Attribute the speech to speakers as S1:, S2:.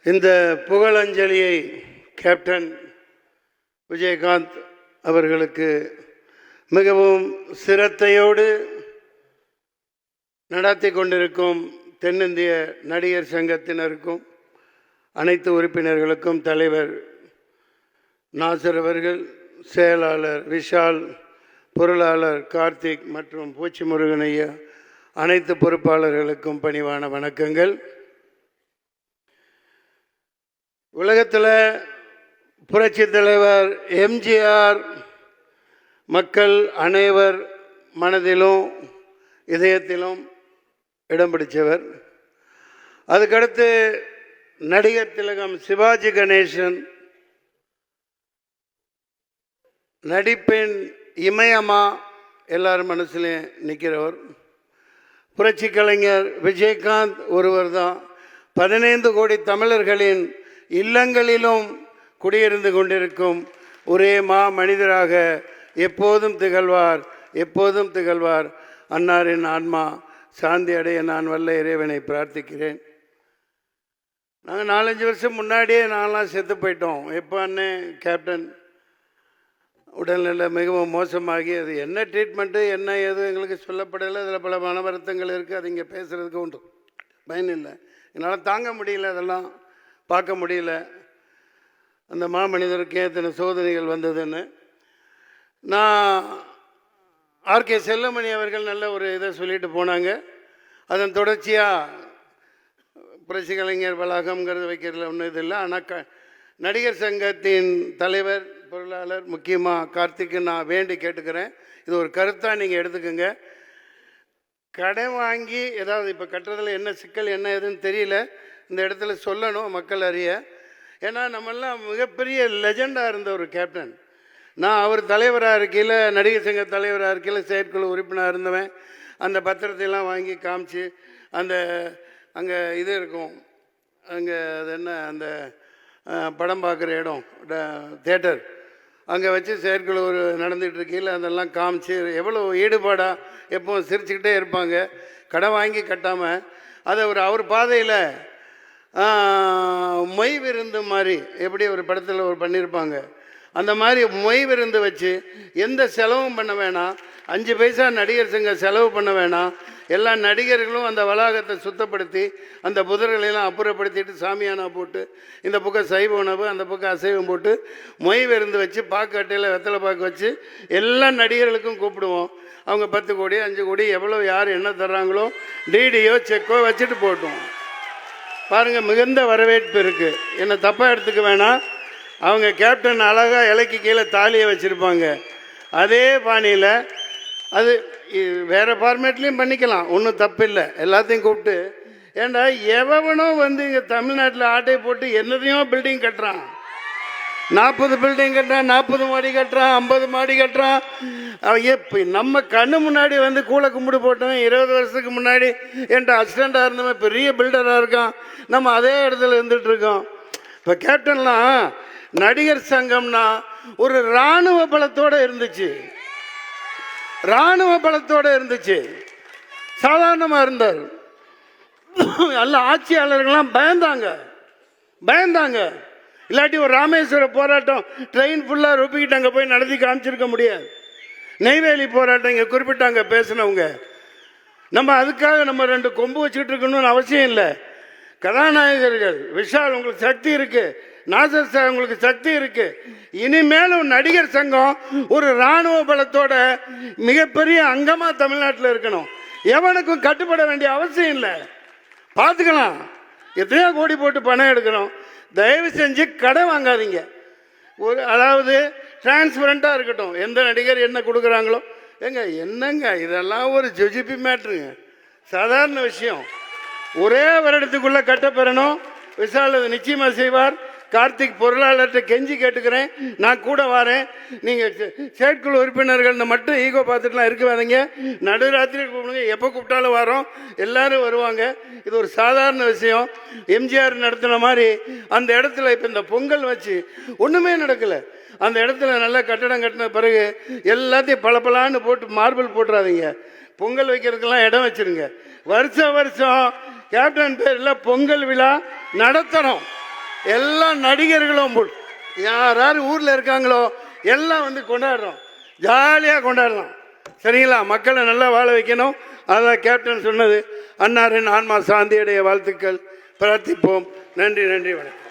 S1: இந்த புகழஞ்சலியை கேப்டன் விஜயகாந்த் அவர்களுக்கு மிகவும் சிரத்தையோடு நடத்தி கொண்டிருக்கும் தென்னிந்திய நடிகர் சங்கத்தினருக்கும் அனைத்து உறுப்பினர்களுக்கும் தலைவர் நாசர் அவர்கள், செயலாளர் விஷால், பொருளாளர் கார்த்திக் மற்றும் பூச்சி முருகன் ஐயா, அனைத்து பொறுப்பாளர்களுக்கும் பணிவான வணக்கங்கள். உலகத்தில் புரட்சி தலைவர் எம்ஜிஆர் மக்கள் அனைவர் மனதிலும் இதயத்திலும் இடம் பிடித்தவர். அதுக்கடுத்து நடிகர் திலகம் சிவாஜி கணேசன் நடிப்பின் இமயமா எல்லார் மனசுலையும் நிற்கிறவர். புரட்சி கலைஞர் விஜயகாந்த் ஒருவர் தான் 15 கோடி தமிழர்களின் இல்லங்களிலும் குடியிருந்து கொண்டிருக்கும் ஒரே மனிதராக எப்போதும் திகழ்வார், எப்போதும் திகழ்வார். அன்னாரின் ஆன்மா சாந்தி அடைய நான் வல்ல இறைவனை பிரார்த்திக்கிறேன். நாங்கள் 4-5 வருஷம் முன்னாடியே நான்லாம் செத்து போயிட்டோம். எப்போ அண்ணன் கேப்டன் உடல்நிலை மிகவும் மோசமாகி அது என்ன ட்ரீட்மெண்ட்டு என்ன ஏது எங்களுக்கு சொல்லப்படலை. அதில் பல மன வருத்தங்கள் இருக்குது. அது இங்கே பேசுகிறதுக்கு உண்டு பயன் இல்லை. என்னால் தாங்க முடியல, அதெல்லாம் பார்க்க முடியல. அந்த மாமனிதருக்கு எத்தனை சோதனைகள் வந்ததுன்னு. நான் ஆர்கே செல்லமணி அவர்கள் நல்ல ஒரு இதை சொல்லிட்டு போனாங்க. அதன் தொடர்ச்சியாக புரட்சி கலைஞர் வளாகம்ங்கிறது வைக்கிறதுல ஒன்றும் இது இல்லை. ஆனால் நடிகர் சங்கத்தின் தலைவர், பொருளாளர், முக்கியமாக கார்த்திக்கு நான் வேண்டி கேட்டுக்கிறேன், இது ஒரு கருத்தாக நீங்கள் எடுத்துக்கோங்க. கடன் வாங்கி ஏதாவது இப்போ கட்டுறதுல என்ன சிக்கல் என்ன ஏதுன்னு தெரியல, இந்த இடத்துல சொல்லணும் மக்கள் அறிய. ஏன்னா நம்மெல்லாம் மிகப்பெரிய லெஜெண்டாக இருந்த ஒரு கேப்டன். நான் அவர் தலைவராக இருக்கையில், நடிகர் சங்க தலைவராக இருக்கையில் செயற்குழு உறுப்பினராக இருந்தவன். அந்த பத்திரத்தையெல்லாம் வாங்கி காமிச்சு, அந்த அங்கே இது இருக்கும், அங்கே அது என்ன அந்த படம் பார்க்குற இடம் தேட்டர், அங்கே வச்சு செயற்குழு நடந்துகிட்டு இருக்கையில் அதெல்லாம் காமிச்சு எவ்வளோ ஈடுபாடாக எப்போவும் சிரிச்சுக்கிட்டே இருப்பாங்க. கடன் வாங்கி கட்டாமல் அதை அவர் பாதையில் மொய் விருந்து மாதிரி எப்படி ஒரு படத்தில் பண்ணியிருப்பாங்க, அந்த மாதிரி மொய் விருந்து வச்சு எந்த செலவும் பண்ண வேணாம், 5 பைசா நடிகர் சங்க செலவு பண்ண வேணாம். எல்லா நடிகர்களும் அந்த வளாகத்தை சுத்தப்படுத்தி அந்த புதர்களெல்லாம் அப்புறப்படுத்திட்டு சாமியானா போட்டு, இந்த பக்கம் சைவ உணவு அந்த பக்கம் அசைவம் போட்டு மொய் விருந்து வச்சு பாக்கு அட்டையில் வெத்தலை பாக்கு வச்சு எல்லா நடிகர்களுக்கும் கூப்பிடுவோம். அவங்க 10 கோடி 5 கோடி எவ்வளோ யார் என்ன தர்றாங்களோ டிடியோ செக்கோ வச்சுட்டு போட்டோம். பாருங்கள், மிகுந்த வரவேற்பு இருக்குது. என்னை தப்பாக எடுத்துக்க வேணாம். அவங்க கேப்டன் அழகாக இலைக்கு கீழே தாலியை வச்சுருப்பாங்க. அதே பாணியில் அது வேறு ஃபார்மேட்லேயும் பண்ணிக்கலாம், ஒன்றும் தப்பு இல்லை. எல்லாத்தையும் கூப்பிட்டு, ஏண்டா எவனோ இங்கே தமிழ்நாட்டில் ஆட்டை போட்டு என்னதையும் பில்டிங் கட்டுறான். 40 பில்டிங் கட்டுறான், 40 மாடி கட்டுறான், 50 மாடி கட்டுறான். இப்போ நம்ம கண்ணு முன்னாடி கூளை கும்பிடு போட்டவன் 20 வருஷத்துக்கு முன்னாடி என்கிட்ட அசிஸ்டண்ட்டாக இருந்தவன் பெரிய பில்டராக இருக்கான். நம்ம அதே இடத்துல இருந்துகிட்ருக்கோம். இப்போ கேப்டன்லாம் நடிகர் சங்கம்னா ஒரு இராணுவ பலத்தோடு இருந்துச்சு, இராணுவ பலத்தோடு இருந்துச்சு. சாதாரணமாக இருந்தார். எல்லா ஆட்சியாளர்கள்லாம் பயந்தாங்க. இல்லாட்டி ஒரு ராமேஸ்வர போராட்டம் ட்ரெயின் ஃபுல்லாக ரொப்பிக்கிட்டு அங்கே போய் நடத்தி காமிச்சிருக்க முடியாது. நெய்வேலி போராட்டம் இங்கே குறிப்பிட்டாங்க பேசினவங்க. நம்ம அதுக்காக நம்ம 2 கொம்பு வச்சுக்கிட்டு இருக்கணும்னு அவசியம் இல்லை. கதாநாயகர்கள் விஷால் உங்களுக்கு சக்தி இருக்குது, நாசர் சார் உங்களுக்கு சக்தி இருக்கு. இனிமேலும் நடிகர் சங்கம் ஒரு இராணுவ பலத்தோட மிகப்பெரிய அங்கமா தமிழ்நாட்டில் இருக்கணும். எவனுக்கும் கட்டுப்பட வேண்டிய அவசியம் இல்லை. பார்த்துக்கலாம், எத்தனையோ கோடி போட்டு பணம் எடுக்கணும். தயவு செஞ்சு கடன் வாங்காதீங்க. அதாவது டிரான்ஸ்பரண்டாக இருக்கட்டும். எந்த நடிகர் என்ன கொடுக்குறாங்களோ என்னங்க இதெல்லாம் ஒரு ஜுஜிபி மேட்ருங்க, சாதாரண விஷயம். ஒரே வருடத்துக்குள்ளே கட்டப்பெறணும். விஷால் அது நிச்சயமாக செய்வார். கார்த்திக் பொருளாளர்கிட்ட கெஞ்சி கேட்டுக்கிறேன், நான் கூட வரேன். நீங்கள் செயற்குழு உறுப்பினர்கள் மட்டும் ஈகோ பார்த்துட்டுலாம் இருக்க வேணுங்க. நடுராத்திரி கூப்பிடுங்க, எப்போ கூப்பிட்டாலும் வரோம், எல்லாரும் வருவாங்க. இது ஒரு சாதாரண விஷயம். எம்ஜிஆர் நடத்தின மாதிரி அந்த இடத்துல இப்போ இந்த பொங்கல் வச்சு ஒன்றுமே நடக்கலை. அந்த இடத்துல நல்லா கட்டடம் கட்டின பிறகு எல்லாத்தையும் பளபளான்னு போட்டு மார்பிள் போட்டுறாதீங்க. பொங்கல் வைக்கிறதுக்கெல்லாம் இடம் வச்சுருங்க. வருஷம் வருஷம் கேப்டன் பேரில் பொங்கல் விழா நடத்தணும். எல்லா நடிகர்களும் யார் யார் ஊரில் இருக்காங்களோ எல்லாம் வந்து கொண்டாடுறோம், ஜாலியாக கொண்டாடலாம். சரிங்களா? மக்களை நல்லா வாழ வைக்கணும். அதான் கேப்டன் சொன்னது. அன்னாரின் ஆன்மா சாந்தியுடைய வாழ்த்துக்கள். பிரார்த்திப்போம். நன்றி, நன்றி, வணக்கம்.